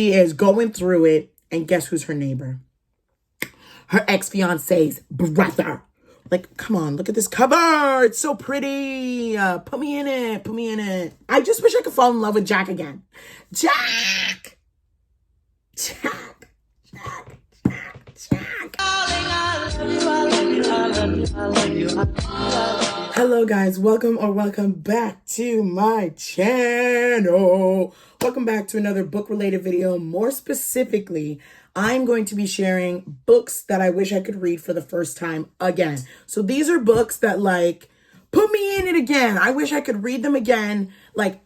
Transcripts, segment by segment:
She is going through it, and guess who's her neighbor? Her ex-fiance's brother. Like, come on, look at this cover. It's so pretty. Put me in it. Put me in it. I just wish I could fall in love with Jack again. Jack. Hello guys, welcome back to my channel. Welcome back to another book related video. More specifically, I'm going to be sharing books that I wish I could read for the first time again. So these are books that like put me in it again. I wish I could read them again, like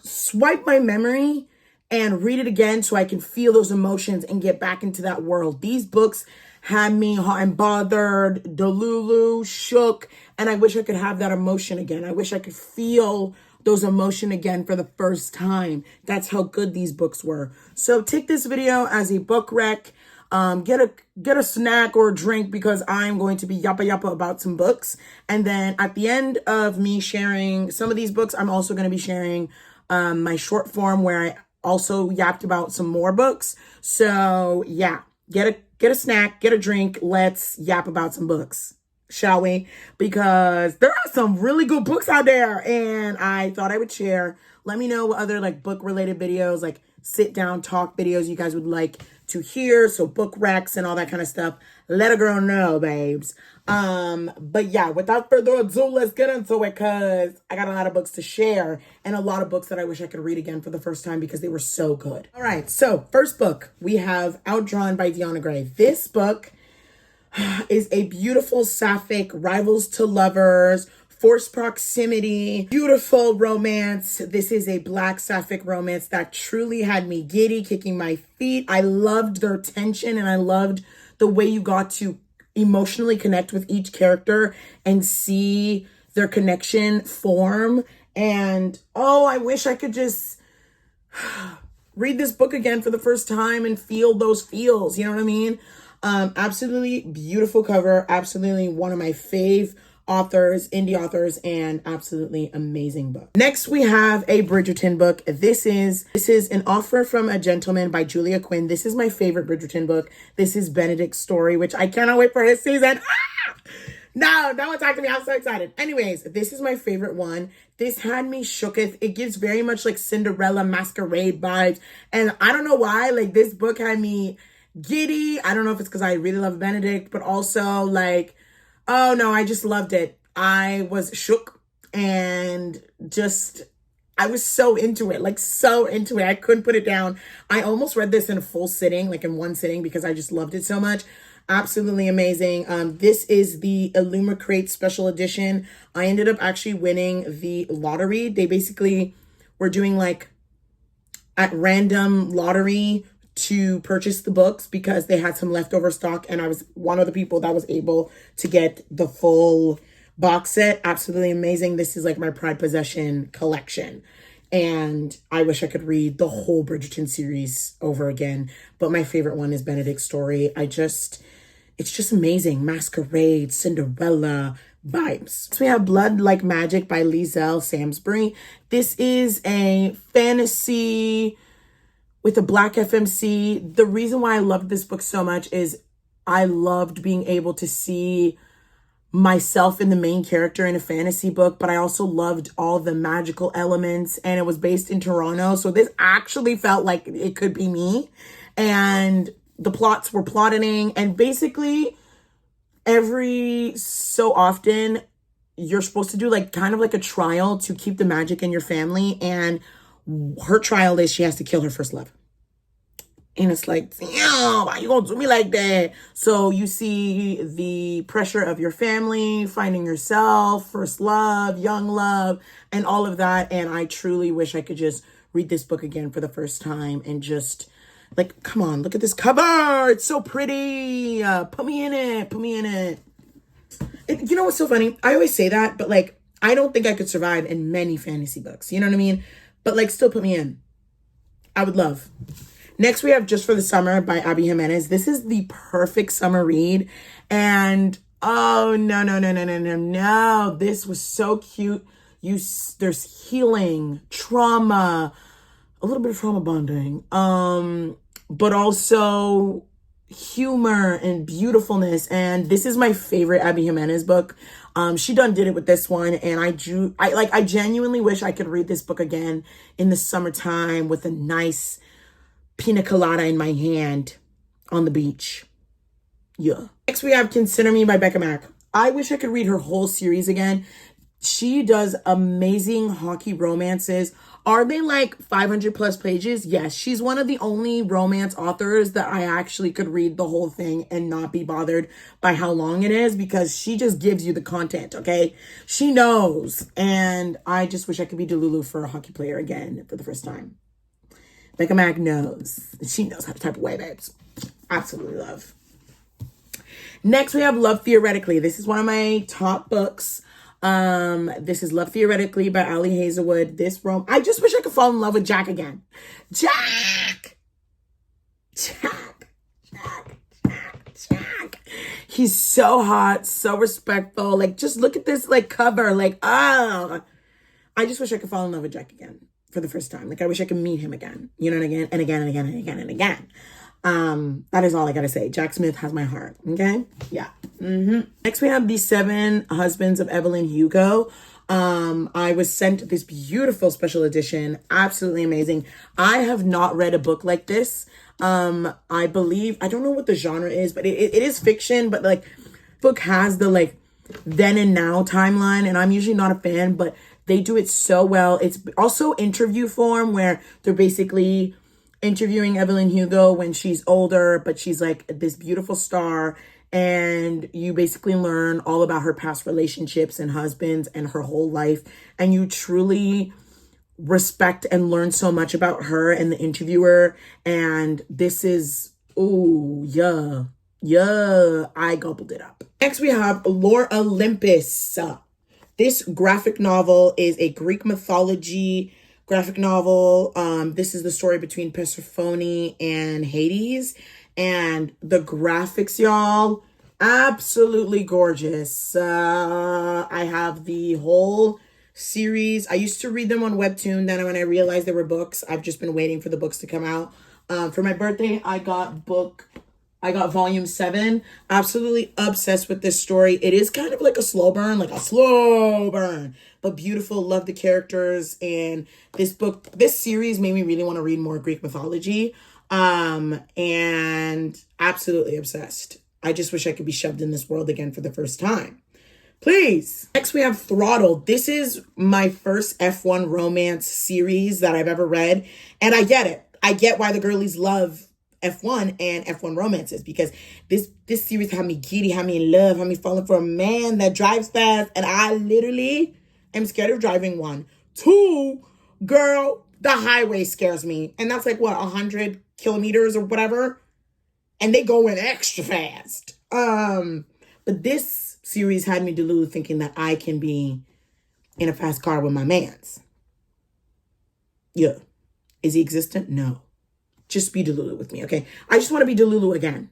swipe my memory and read it again so I can feel those emotions and get back into that world. These books had me hot and bothered, delulu, shook, and I wish I could have that emotion again. I wish I could feel those emotions again for the first time. That's how good these books were. So take this video as a book rec. Get a snack or a drink because I'm going to be yappa about some books. And then at the end of me sharing some of these books, I'm also going to be sharing my short form where I also yapped about some more books. So yeah, get a snack, get a drink. Let's yap about some books, shall we? Because there are some really good books out there and I thought I would share. Let me know what other like book related videos, like sit down talk videos you guys would like to hear. So book recs and all that kind of stuff. Let a girl know, babes. But yeah, without further ado, let's get into it because I got a lot of books to share and a lot of books that I wish I could read again for the first time because they were so good. All right, so first book we have Outdrawn by Deanna Gray. This book is a beautiful sapphic rivals to lovers, forced proximity, beautiful romance. This is a black sapphic romance that truly had me giddy, kicking my feet. I loved their tension and I loved the way you got to emotionally connect with each character and see their connection form. And oh, I wish I could just read this book again for the first time and feel those feels. You know what I mean? Absolutely beautiful cover. Absolutely one of my fave authors, indie authors, and absolutely amazing book. Next, we have a Bridgerton book. This is An Offer from a Gentleman by Julia Quinn. This is my favorite Bridgerton book. This is Benedict's story, which I cannot wait for his season. No one talk to me. I'm so excited. Anyways, this is my favorite one. This had me shooketh. It gives very much like Cinderella masquerade vibes. And I don't know why, like this book had me giddy. I don't know if it's because I really love Benedict, but also like, oh no, I just loved it. I was shook and just, I was so into it, like so into it. I couldn't put it down. I almost read this in a full sitting, like in one sitting because I just loved it so much. Absolutely amazing. This is the Illumicrate special edition. I ended up actually winning the lottery. They basically were doing like at random lottery to purchase the books because they had some leftover stock and I was one of the people that was able to get the full box set. Absolutely amazing. This is like my pride possession collection and I wish I could read the whole Bridgerton series over again, but my favorite one is Benedict's story. It's just amazing. Masquerade, Cinderella vibes. So we have Blood Like Magic by Liesl Samsbury. This is a fantasy with a black FMC. The reason why I loved this book so much is I loved being able to see myself in the main character in a fantasy book, but I also loved all the magical elements and it was based in Toronto. So this actually felt like it could be me and the plots were plotting and basically every so often you're supposed to do like kind of like a trial to keep the magic in your family and her trial is she has to kill her first love. And it's like, damn, why you gonna do me like that? So you see the pressure of your family, finding yourself, first love, young love, and all of that. And I truly wish I could just read this book again for the first time and just like, come on, look at this cover. It's so pretty. Put me in it. Put me in it. And you know what's so funny? I always say that, but like, I don't think I could survive in many fantasy books. You know what I mean? But like, still put me in. I would love. Next, we have Just for the Summer by Abby Jimenez. This is the perfect summer read. And oh, no. This was so cute. There's healing, trauma, a little bit of trauma bonding, but also humor and beautifulness. And this is my favorite Abby Jimenez book. She done did it with this one, and I genuinely wish I could read this book again in the summertime with a nice pina colada in my hand on the beach. Yeah. Next we have Consider Me by Becca Mack. I wish I could read her whole series again. She does amazing hockey romances. Are they like 500 plus pages? Yes. She's one of the only romance authors that I actually could read the whole thing and not be bothered by how long it is, because she just gives you the content, okay? She knows. And I just wish I could be Delulu for a hockey player again for the first time. Becca Mack knows. She knows how to type away, babes. Absolutely love. Next, we have Love Theoretically. This is one of my top books. This is Love Theoretically by Ali Hazelwood. I just wish I could fall in love with Jack again. Jack! He's so hot, so respectful. Like, just look at this, like, cover. Like, oh. I just wish I could fall in love with Jack again for the first time. Like, I wish I could meet him again. You know, and again, and again, and again, and again, and again. That is all I gotta say. Jack Smith has my heart. Okay? Yeah. Next, we have The 7 Husbands of Evelyn Hugo. I was sent this beautiful special edition. Absolutely amazing. I have not read a book like this. I believe, I don't know what the genre is, but it is fiction, but like, book has the like then and now timeline, and I'm usually not a fan, but they do it so well. It's also interview form where they're basically interviewing Evelyn Hugo when she's older, but she's like this beautiful star, and you basically learn all about her past relationships and husbands and her whole life, and you truly respect and learn so much about her and the interviewer. And this is, ooh, yeah, I gobbled it up. Next we have Lore Olympus. This graphic novel is a Greek mythology graphic novel. This is the story between Persephone and Hades. And the graphics, y'all, absolutely gorgeous. I have the whole series. I used to read them on Webtoon. Then when I realized there were books, I've just been waiting for the books to come out. For my birthday, I got volume 7. Absolutely obsessed with this story. It is kind of like a slow burn, but beautiful. Love the characters. And this series made me really want to read more Greek mythology. And absolutely obsessed. I just wish I could be shoved in this world again for the first time. Please. Next we have Throttled. This is my first F1 romance series that I've ever read. And I get it. I get why the girlies love F1 and F1 romances, because this series had me giddy, had me in love, had me falling for a man that drives fast, and I literally am scared of driving one. 2, girl, the highway scares me, and that's like what, 100 kilometers or whatever, and they going extra fast. But this series had me deluded thinking that I can be in a fast car with my mans. Yeah. Is he existent? No. Just be Delulu with me, okay? I just want to be Delulu again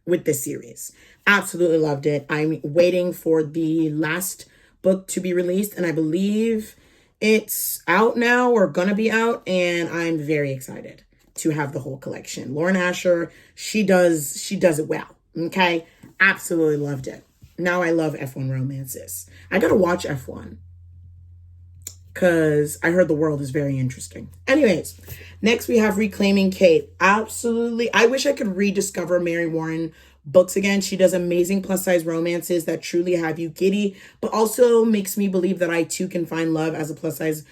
with this series. Absolutely loved it. I'm waiting for the last book to be released, and I believe it's out now or gonna be out, and I'm very excited to have the whole collection. Lauren Asher, she does it well, okay? Absolutely loved it. Now I love F1 romances. I gotta watch F1 because I heard the world is very interesting. Anyways, next we have Reclaiming Kate. Absolutely. I wish I could rediscover Mary Warren books again. She does amazing plus size romances that truly have you giddy, but also makes me believe that I too can find love as a plus size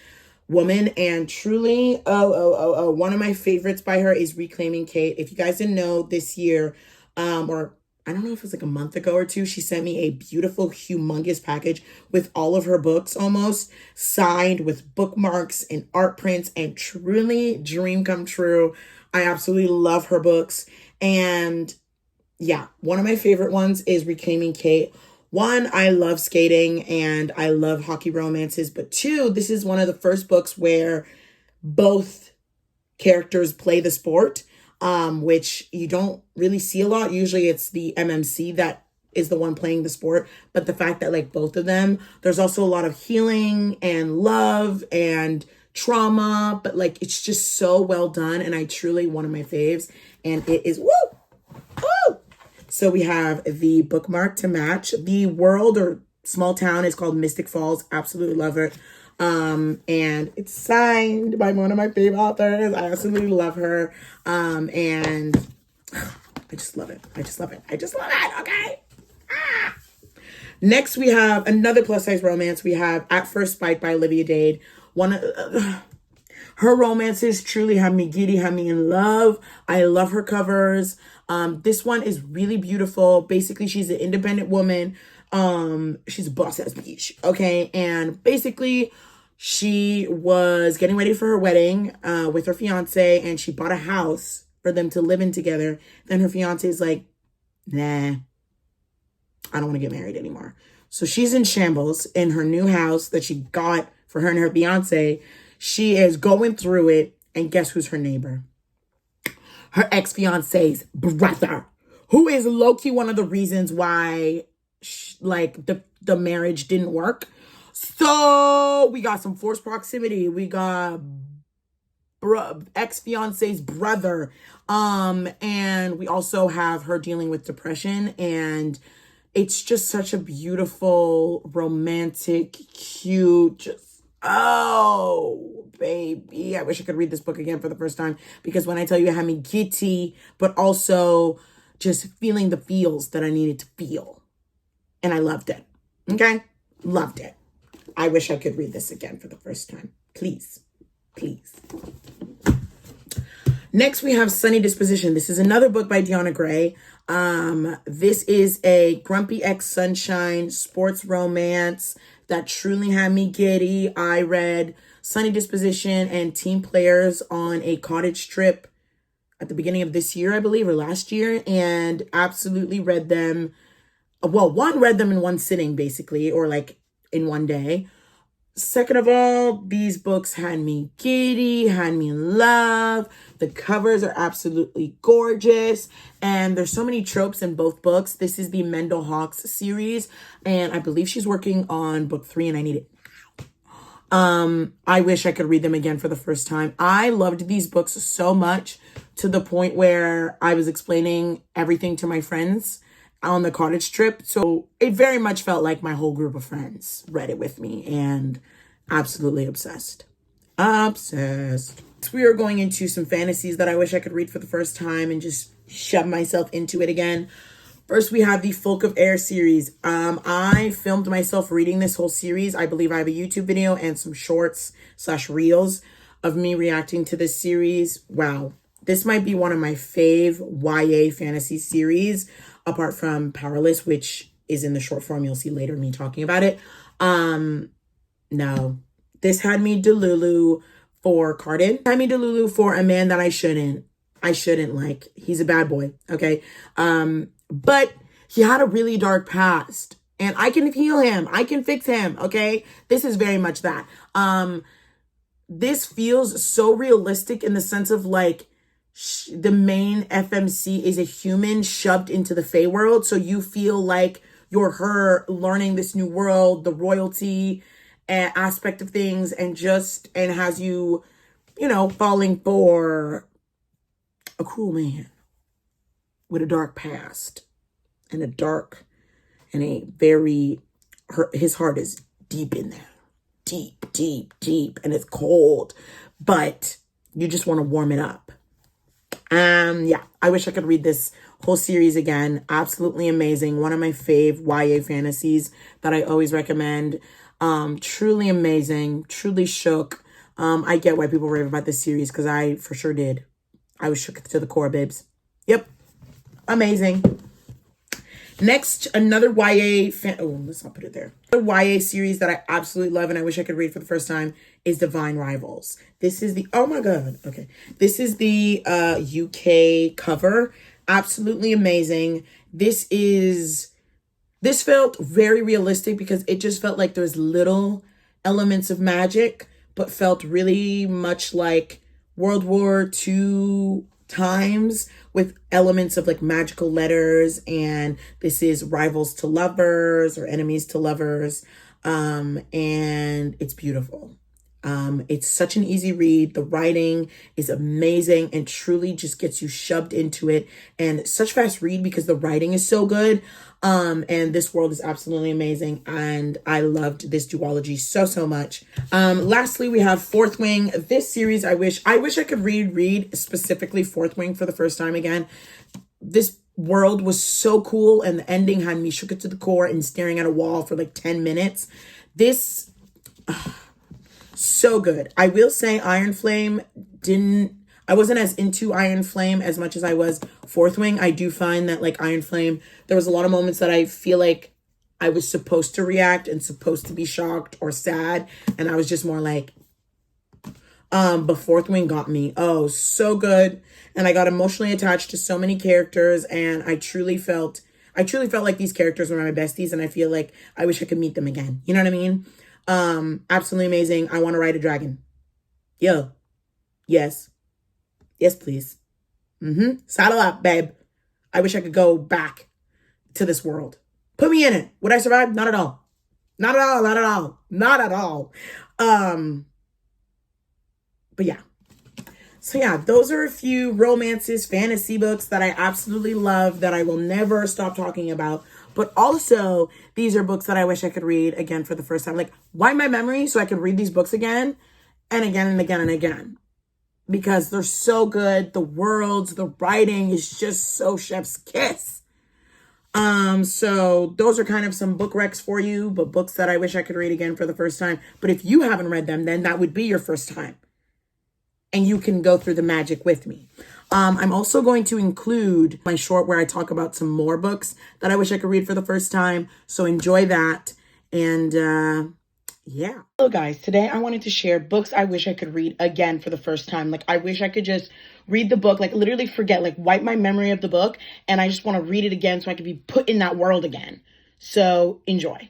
woman. And truly, one of my favorites by her is Reclaiming Kate. If you guys didn't know, this year, or I don't know if it was like a month ago or two, she sent me a beautiful, humongous package with all of her books almost signed with bookmarks and art prints, and truly dream come true. I absolutely love her books. And yeah, one of my favorite ones is Reclaiming Kate. 1, I love skating and I love hockey romances, but 2, this is one of the first books where both characters play the sport. Which you don't really see a lot. Usually it's the MMC that is the one playing the sport, but the fact that like both of them, there's also a lot of healing and love and trauma, but like it's just so well done, and I truly one of my faves, and it is woo. So we have the bookmark to match. The world or small town is called Mystic Falls. Absolutely love it. And it's signed by one of my favorite authors. I absolutely love her. And I just love it. I just love it. Okay. Next, we have another plus size romance. We have At First Bite by Olivia Dade. One of her romances truly have me giddy, have me in love. I love her covers. This one is really beautiful. Basically, she's an independent woman. She's a boss ass bitch. Okay. And basically, she was getting ready for her wedding with her fiance, and she bought a house for them to live in together. Then her fiance is like, nah, I don't want to get married anymore. So she's in shambles in her new house that she got for her and her fiance. She is going through it, and guess who's her neighbor? Her ex-fiance's brother, who is low-key one of the reasons why the marriage didn't work. So we got some forced proximity. We got ex-fiance's brother. And we also have her dealing with depression, and it's just such a beautiful, romantic, cute, just, oh, baby. I wish I could read this book again for the first time, because when I tell you it had me giddy, but also just feeling the feels that I needed to feel. And I loved it. Okay? Loved it. I wish I could read this again for the first time. Please. Please. Next, we have Sunny Disposition. This is another book by Deanna Gray. This is a grumpy ex-sunshine sports romance that truly had me giddy. I read Sunny Disposition and Team Players on a cottage trip at the beginning of this year, I believe, or last year, and absolutely read them. Well, read them in one sitting, basically, or like in one day. Second of all, these books had me giddy, had me in love. The covers are absolutely gorgeous. And there's so many tropes in both books. This is the Mendel Hawks series, and I believe she's working on book 3, and I need it now. I wish I could read them again for the first time. I loved these books so much, to the point where I was explaining everything to my friends on the cottage trip. So it very much felt like my whole group of friends read it with me, and absolutely obsessed. Obsessed. So we are going into some fantasies that I wish I could read for the first time and just shove myself into it again. First, we have the Folk of Air series. I filmed myself reading this whole series. I believe I have a YouTube video and some shorts / reels of me reacting to this series. Wow. This might be one of my fave YA fantasy series, apart from Powerless, which is in the short form. You'll see later me talking about it. No. This had me delulu for Carden. Had me delulu for a man that I shouldn't like. He's a bad boy, okay? But he had a really dark past, and I can heal him. I can fix him, okay? This is very much that. This feels so realistic in the sense of like, the main FMC is a human shoved into the Fae world. So you feel like you're her learning this new world, the royalty aspect of things, and has you, falling for a cruel man with a dark past and his heart is deep in there. Deep, deep, deep. And it's cold, but you just want to warm it up. Yeah, I wish I could read this whole series again. Absolutely amazing. One of my fave YA fantasies that I always recommend. Truly amazing. Truly shook. I get why people rave about this series, because I for sure did. I was shook to the core, babes. Yep. Amazing. Next, another YA let's not put it there. The YA series that I absolutely love and I wish I could read for the first time is Divine Rivals. This is the, oh my God. Okay. This is the UK cover. Absolutely amazing. This felt very realistic, because it just felt like there's little elements of magic, but felt really much like World War II times, with elements of like magical letters. And this is rivals to lovers or enemies to lovers. And it's beautiful. It's such an easy read. The writing is amazing and truly just gets you shoved into it, and such fast read because the writing is so good. And this world is absolutely amazing, and I loved this duology so much. Lastly, we have Fourth Wing. This series, I wish I could read specifically Fourth Wing for the first time again. This world was so cool, and the ending had me shook it to the core and staring at a wall for like 10 minutes. This so good. I will say Iron Flame I wasn't as into Iron Flame as much as I was Fourth Wing. I do find that like Iron Flame, there was a lot of moments that I feel like I was supposed to react and supposed to be shocked or sad, and I was just more like, but Fourth Wing got me. Oh, so good. And I got emotionally attached to so many characters, and I truly felt like these characters were my besties, and I feel like I wish I could meet them again. You know what I mean? Absolutely amazing. I want to ride a dragon. Yo. Yes. Yes, please. Saddle up, babe. I wish I could go back to this world. Put me in it. Would I survive? Not at all. Not at all. Not at all. Not at all. But yeah. So yeah, those are a few romances, fantasy books that I absolutely love, that I will never stop talking about. But also, these are books that I wish I could read again for the first time. Like, wind my memory so I could read these books again and again and again and again. Because they're so good. The worlds, the writing is just so chef's kiss. So those are kind of some book recs for you, but books that I wish I could read again for the first time. But if you haven't read them, then that would be your first time. And you can go through the magic with me. I'm also going to include my short where I talk about some more books that I wish I could read for the first time. So enjoy that. And yeah. Hello guys, today I wanted to share books I wish I could read again for the first time. Like, I wish I could just read the book, like literally forget, like wipe my memory of the book. And I just want to read it again so I could be put in that world again. So enjoy.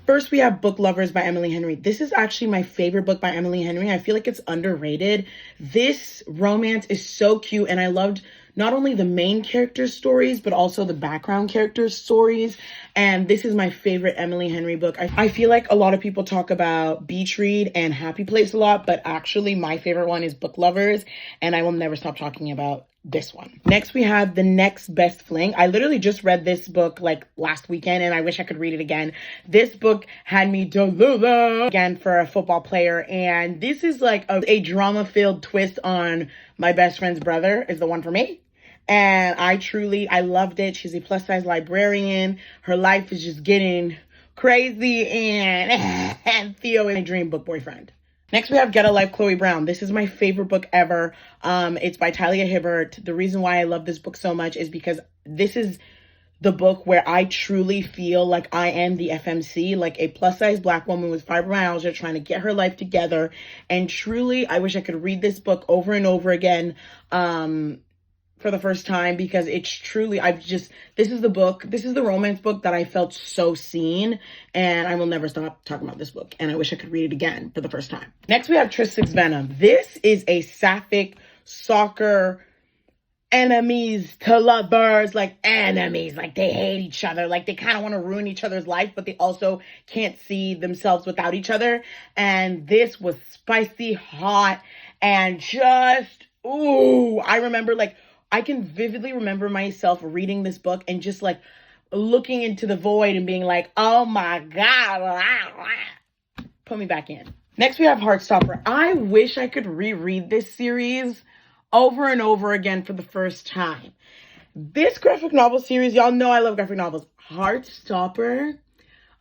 First, we have Book Lovers by Emily Henry. This is actually my favorite book by Emily Henry. I feel like it's underrated. This romance is so cute, and I loved not only the main character's stories, but also the background characters' stories. And this is my favorite Emily Henry book. I feel like a lot of people talk about Beach Read and Happy Place a lot, but actually my favorite one is Book Lovers, and I will never stop talking about this one. Next, we have The Next Best Fling. I literally just read this book like last weekend, and I wish I could read it again. This book had me delulu again for a football player, and this is like a drama-filled twist on My Best Friend's Brother is the one for me. And I loved it. She's a plus-size librarian. Her life is just getting crazy, and Theo is a dream book boyfriend. Next, we have Get a Life, Chloe Brown. This is my favorite book ever. It's by Talia Hibbert. The reason why I love this book so much is because this is the book where I truly feel like I am the FMC, like a plus-size Black woman with fibromyalgia trying to get her life together. And truly, I wish I could read this book over and over again for the first time, because it's truly, this is the romance book that I felt so seen, and I will never stop talking about this book, and I wish I could read it again for the first time. Next, we have Tris6 Venom. This is a sapphic soccer enemies to lovers, like enemies, like they hate each other, like they kind of want to ruin each other's life, but they also can't see themselves without each other. And this was spicy hot, and just, ooh, I can vividly remember myself reading this book and just like looking into the void and being like, oh my God, put me back in. Next, we have Heartstopper. I wish I could reread this series over and over again for the first time. This graphic novel series, y'all know I love graphic novels. Heartstopper,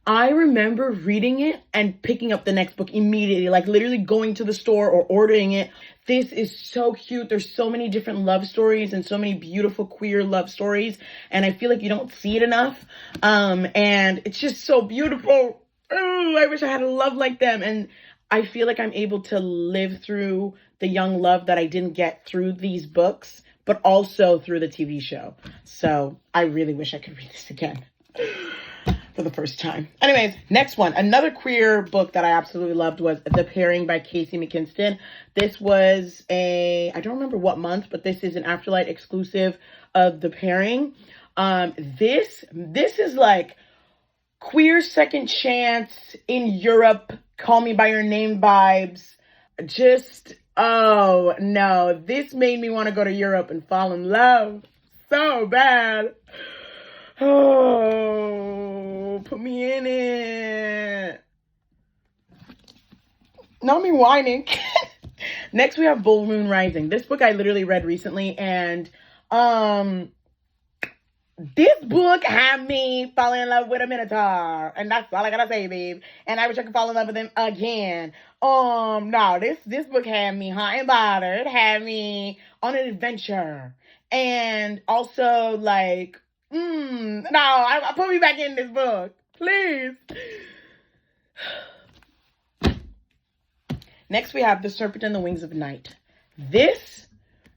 I remember reading it and picking up the next book immediately, like literally going to the store or ordering it. This is so cute. There's so many different love stories and so many beautiful queer love stories, and I feel like you don't see it enough. And it's just so beautiful. Oh, I wish I had a love like them. And I feel like I'm able to live through the young love that I didn't get through these books, but also through the TV show. So I really wish I could read this again for the first time. Anyways, next one. Another queer book that I absolutely loved was The Pairing by Casey McKinston. This was I don't remember what month, but this is an Afterlight exclusive of The Pairing. This is like queer second chance in Europe, call me by your name vibes. Just, oh no, this made me want to go to Europe and fall in love so bad. Oh, put me in it. Not me whining. Next, we have Bull Moon Rising. This book I literally read recently, and this book had me falling in love with a Minotaur, and that's all I gotta say, babe. And I wish I could fall in love with him again. No, this book had me hot and bothered, had me on an adventure, and also like, I put me back in this book, please. Next, we have The Serpent and the Wings of Night. This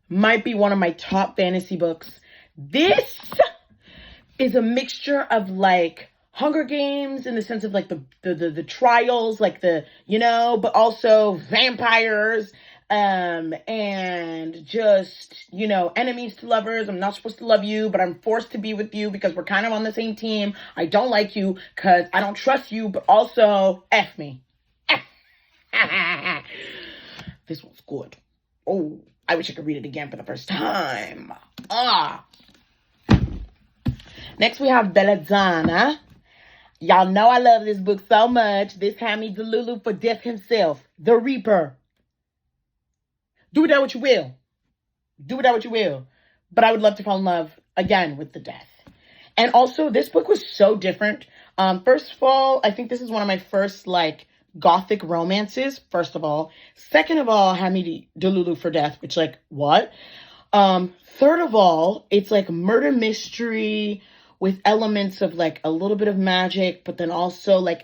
might be one of my top fantasy books. This is a mixture of like Hunger Games in the sense of like the trials, like but also vampires, and just, enemies to lovers. I'm not supposed to love you, but I'm forced to be with you because we're kind of on the same team. I don't like you because I don't trust you, but also F me. This one's good. Oh, I wish I could read it again for the first time. Next, we have Belladonna. Y'all know I love this book so much. This had me Delulu for death himself, the Reaper. Do with that what you will. Do with that what you will. But I would love to fall in love again with the death. And also, this book was so different. First of all, I think this is one of my first, gothic romances, first of all. Second of all, had me Delulu for death, which, what? Third of all, it's, murder mystery with elements of, a little bit of magic, but then also, the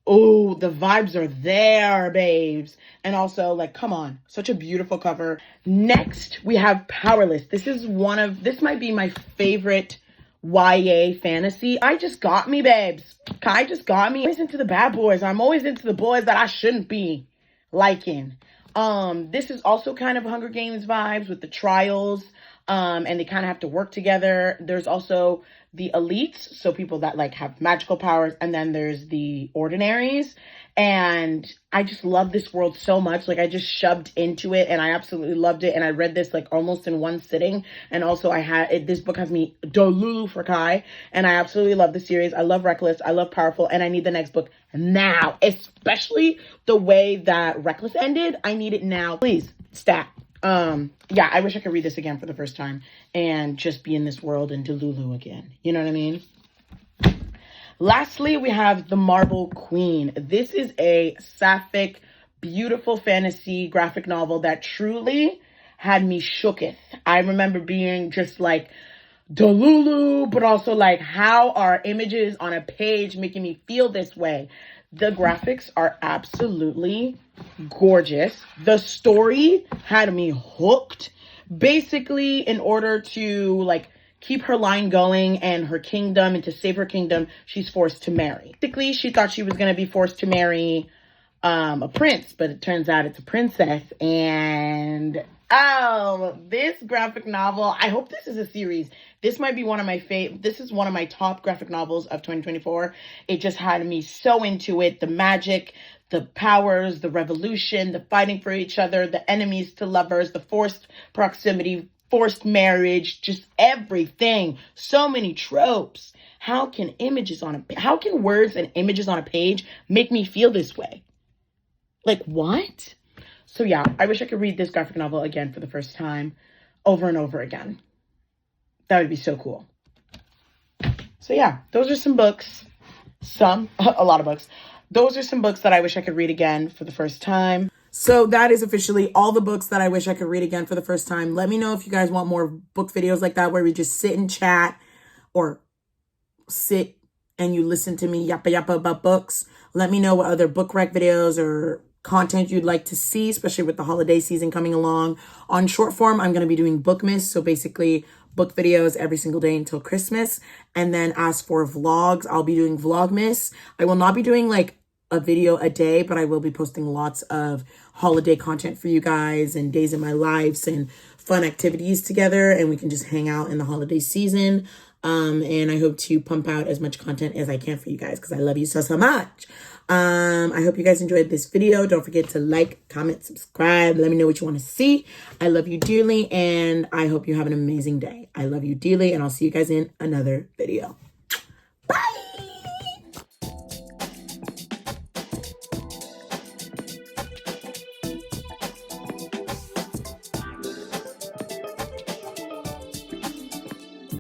vibes are there, babes. And also, come on, such a beautiful cover. Next, we have Powerless. This might be my favorite YA fantasy. I just got me, babes. I just got me. I'm always into the bad boys. I'm always into the boys that I shouldn't be liking. This is also kind of Hunger Games vibes with the trials. And they kind of have to work together. There's also the elites, so people that have magical powers, and then there's the ordinaries. And I just love this world so much. I just shoved into it and I absolutely loved it. And I read this almost in one sitting. And also this book has me Delulu for Kai. And I absolutely love the series. I love Reckless. I love Powerful. And I need the next book now, especially the way that Reckless ended. I need it now. Please, stat. I wish I could read this again for the first time and just be in this world and Delulu again. You know what I mean? Lastly, we have The Marble Queen. This is a sapphic, beautiful fantasy graphic novel that truly had me shooketh. I remember being just Delulu, but also how are images on a page making me feel this way? The graphics are absolutely gorgeous. The story had me hooked. Basically, in order to keep her line going and her kingdom, and to save her kingdom, she's forced to marry. Basically, she thought she was going to be forced to marry a prince, but it turns out it's a princess. And this graphic novel, I hope this is a series. This might be one of my this is one of my top graphic novels of 2024. It just had me so into it. The magic, the powers, the revolution, the fighting for each other, the enemies to lovers, the forced proximity, forced marriage, just everything. So many tropes. How can words and images on a page make me feel this way? What? So yeah, I wish I could read this graphic novel again for the first time, over and over again. That would be so cool. So yeah, those are some books. A lot of books. Those are some books that I wish I could read again for the first time. So that is officially all the books that I wish I could read again for the first time. Let me know if you guys want more book videos like that, where we just sit and chat, or sit and you listen to me yappa about books. Let me know what other book rec videos or content you'd like to see, especially with the holiday season coming along. On short form, I'm going to be doing Bookmas. So basically book videos every single day until Christmas. And then as for vlogs, I'll be doing Vlogmas. I will not be doing a video a day, but I will be posting lots of holiday content for you guys and days in my lives and fun activities together. And we can just hang out in the holiday season. And I hope to pump out as much content as I can for you guys because I love you so, so much. I hope you guys enjoyed this video. Don't forget to like, comment, subscribe. Let me know what you want to see. I love you dearly, and I hope you have an amazing day. I love you dearly, and I'll see you guys in another video.